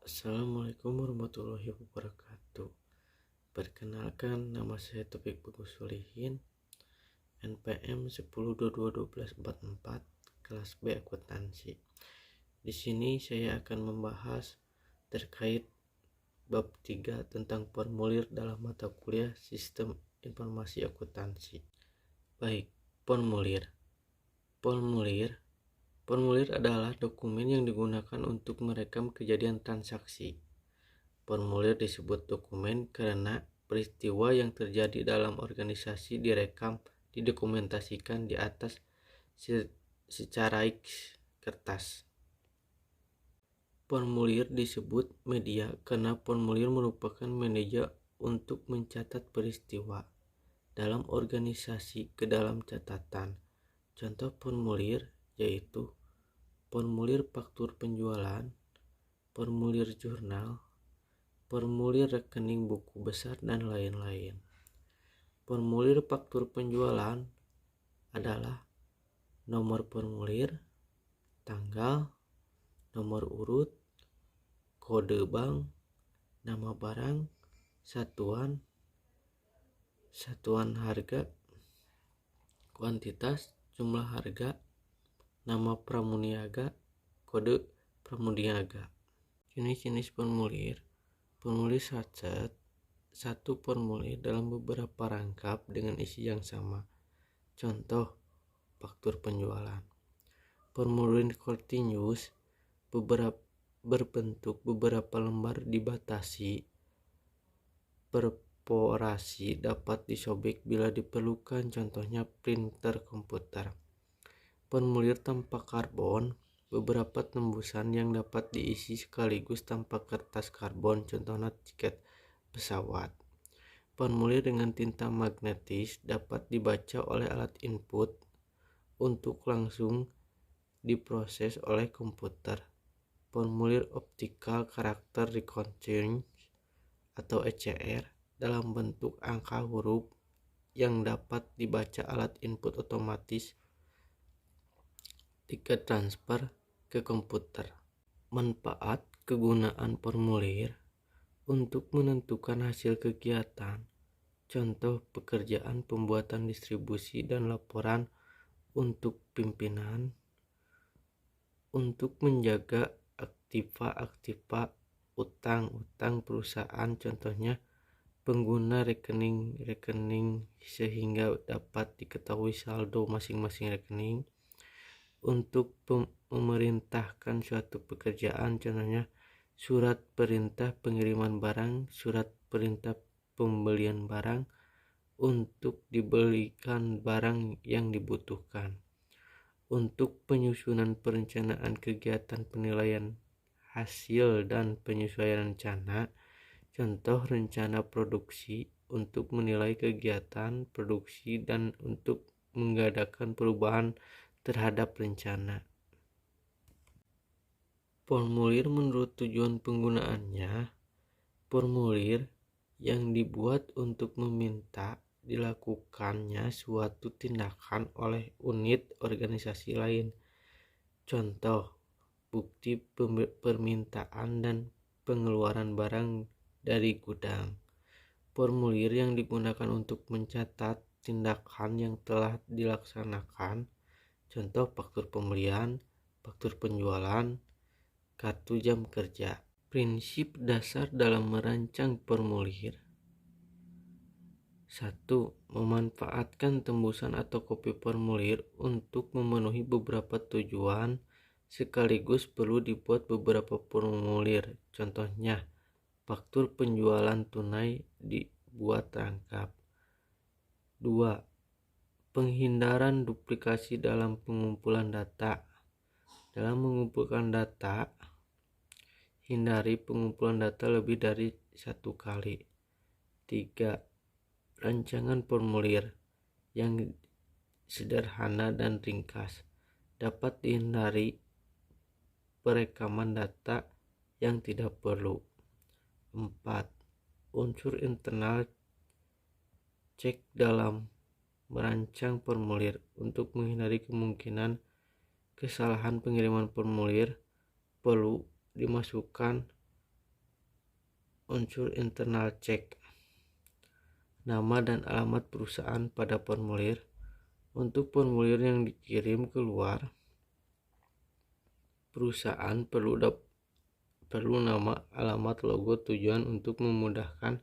Assalamualaikum warahmatullahi wabarakatuh. Perkenalkan, nama saya Taufik Bagus Solihin, NPM 10221244, kelas B akuntansi. Di sini saya akan membahas terkait bab 3 tentang formulir dalam mata kuliah Sistem Informasi Akuntansi. Baik, formulir. Formulir adalah dokumen yang digunakan untuk merekam kejadian transaksi. Formulir disebut dokumen karena peristiwa yang terjadi dalam organisasi direkam, didokumentasikan di atas secara kertas. Formulir disebut media karena formulir merupakan media untuk mencatat peristiwa dalam organisasi ke dalam catatan. Contoh formulir yaitu formulir faktur penjualan, formulir jurnal, formulir rekening buku besar, dan lain-lain. Formulir faktur penjualan adalah nomor formulir, tanggal, nomor urut, kode bank, nama barang, satuan harga, kuantitas, jumlah harga, nama pramuniaga, kode pramuniaga. Jenis-jenis formulir. Formulir satu formulir dalam beberapa rangkap dengan isi yang sama. Contoh, faktur penjualan. Formulir continuous berbentuk beberapa lembar dibatasi. Perforasi dapat disobek bila diperlukan, contohnya printer komputer. Formulir tanpa karbon, beberapa tembusan yang dapat diisi sekaligus tanpa kertas karbon, contohnya tiket pesawat. Formulir dengan tinta magnetis dapat dibaca oleh alat input untuk langsung diproses oleh komputer. Formulir optical character recognition atau ECR dalam bentuk angka huruf yang dapat dibaca alat input otomatis tiket transfer ke komputer. Manfaat kegunaan formulir untuk menentukan hasil kegiatan, contoh pekerjaan pembuatan distribusi dan laporan untuk pimpinan, untuk menjaga aktiva utang perusahaan, contohnya pengguna rekening sehingga dapat diketahui saldo masing-masing rekening, untuk memerintahkan suatu pekerjaan, contohnya surat perintah pengiriman barang, surat perintah pembelian barang, untuk dibelikan barang yang dibutuhkan, untuk penyusunan perencanaan kegiatan penilaian hasil dan penyesuaian rencana, contoh rencana produksi, untuk menilai kegiatan produksi dan untuk mengadakan perubahan terhadap rencana. Formulir menurut tujuan penggunaannya, formulir yang dibuat untuk meminta dilakukannya suatu tindakan oleh unit organisasi lain. Contoh, bukti permintaan dan pengeluaran barang dari gudang. Formulir yang digunakan untuk mencatat tindakan yang telah dilaksanakan, contoh faktur pembelian, faktur penjualan, kartu jam kerja. Prinsip dasar dalam merancang formulir. 1. Memanfaatkan tembusan atau kopi formulir untuk memenuhi beberapa tujuan, sekaligus perlu dibuat beberapa formulir. Contohnya, faktur penjualan tunai dibuat rangkap. 2. Penghindaran duplikasi dalam pengumpulan data. Dalam mengumpulkan data, hindari pengumpulan data lebih dari satu kali. 3. Rancangan formulir yang sederhana dan ringkas. Dapat dihindari perekaman data yang tidak perlu. 4. Unsur internal cek dalam merancang formulir. Untuk menghindari kemungkinan kesalahan pengiriman formulir, perlu dimasukkan unsur internal check. Nama dan alamat perusahaan pada formulir. Untuk formulir yang dikirim keluar perusahaan perlu nama, alamat, logo, tujuan untuk memudahkan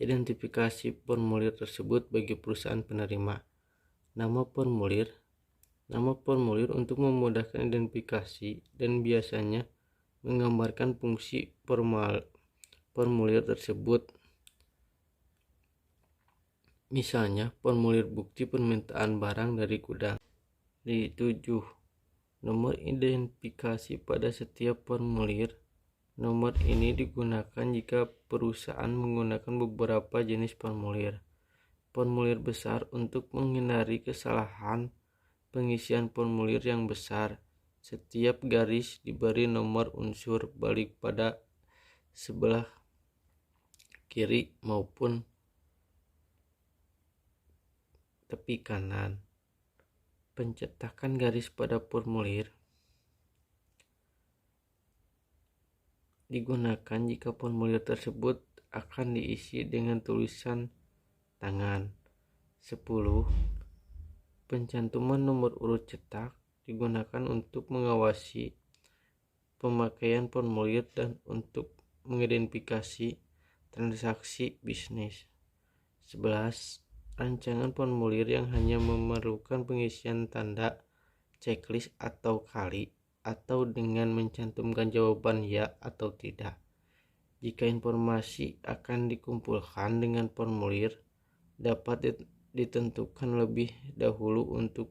identifikasi formulir tersebut bagi perusahaan penerima. Nama formulir untuk memudahkan identifikasi dan biasanya menggambarkan fungsi formulir tersebut. Misalnya, formulir bukti permintaan barang dari gudang. 7. Nomor identifikasi pada setiap formulir. Nomor ini digunakan jika perusahaan menggunakan beberapa jenis formulir. Formulir besar untuk menghindari kesalahan pengisian formulir yang besar. Setiap garis diberi nomor unsur balik pada sebelah kiri maupun tepi kanan. Pencetakan garis pada formulir digunakan jika formulir tersebut akan diisi dengan tulisan tangan. 10. Pencantuman nomor urut cetak digunakan untuk mengawasi pemakaian formulir dan untuk mengidentifikasi transaksi bisnis. 11. Rancangan formulir yang hanya memerlukan pengisian tanda checklist atau kali atau dengan mencantumkan jawaban ya atau tidak. Jika informasi akan dikumpulkan dengan formulir, dapat ditentukan lebih dahulu untuk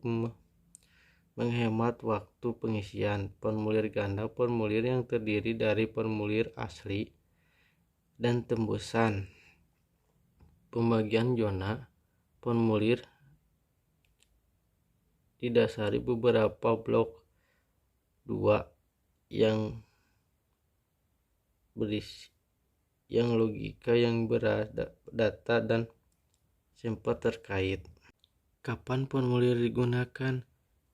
menghemat waktu pengisian. Formulir ganda, formulir yang terdiri dari formulir asli dan tembusan. Pembagian zona formulir didasari beberapa blok 2 yang berisi logika yang berdata dan sempat terkait. Kapan formulir digunakan?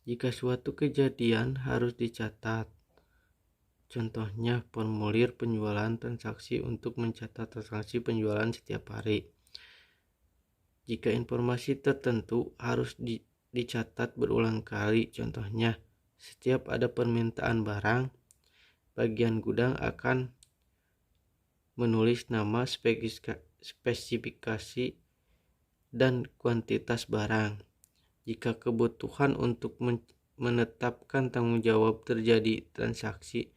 Jika suatu kejadian harus dicatat. Contohnya formulir penjualan transaksi untuk mencatat transaksi penjualan setiap hari. Jika informasi tertentu harus dicatat berulang kali, contohnya setiap ada permintaan barang, bagian gudang akan menulis nama, spesifikasi, dan kuantitas barang. Jika kebutuhan untuk menetapkan tanggung jawab terjadi transaksi,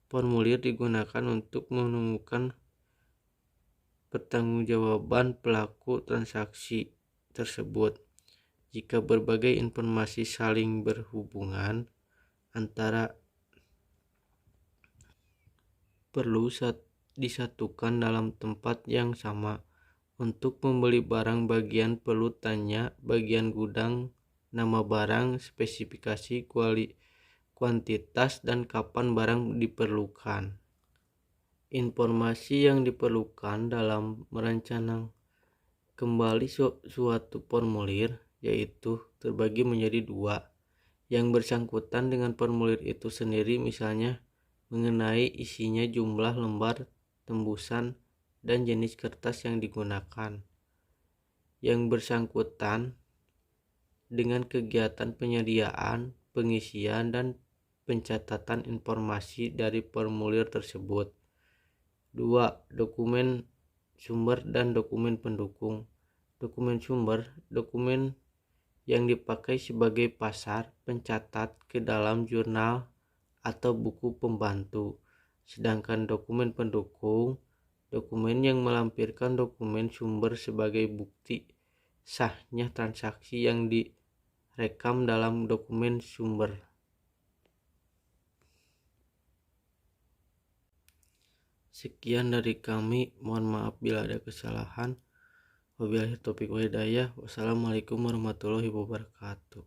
formulir digunakan untuk menemukan pertanggungjawaban pelaku transaksi tersebut. Jika berbagai informasi saling berhubungan antara perlu disatukan dalam tempat yang sama. Untuk membeli barang, bagian perlu tanya bagian gudang, nama barang, spesifikasi, kuantitas, dan kapan barang diperlukan. Informasi yang diperlukan dalam merancang kembali suatu formulir yaitu terbagi menjadi 2. Yang bersangkutan dengan formulir itu sendiri, misalnya mengenai isinya, jumlah lembar, tembusan, dan jenis kertas yang digunakan. Yang bersangkutan dengan kegiatan penyediaan, pengisian, dan pencatatan informasi dari formulir tersebut. 2. Dokumen sumber dan dokumen pendukung. Dokumen sumber, dokumen yang dipakai sebagai pasar pencatat ke dalam jurnal atau buku pembantu. Sedangkan dokumen pendukung, dokumen yang melampirkan dokumen sumber sebagai bukti sahnya transaksi yang direkam dalam dokumen sumber. Sekian dari kami, mohon maaf bila ada kesalahan. Wabillahi taufiq wal hidayah. Wassalamualaikum warahmatullahi wabarakatuh.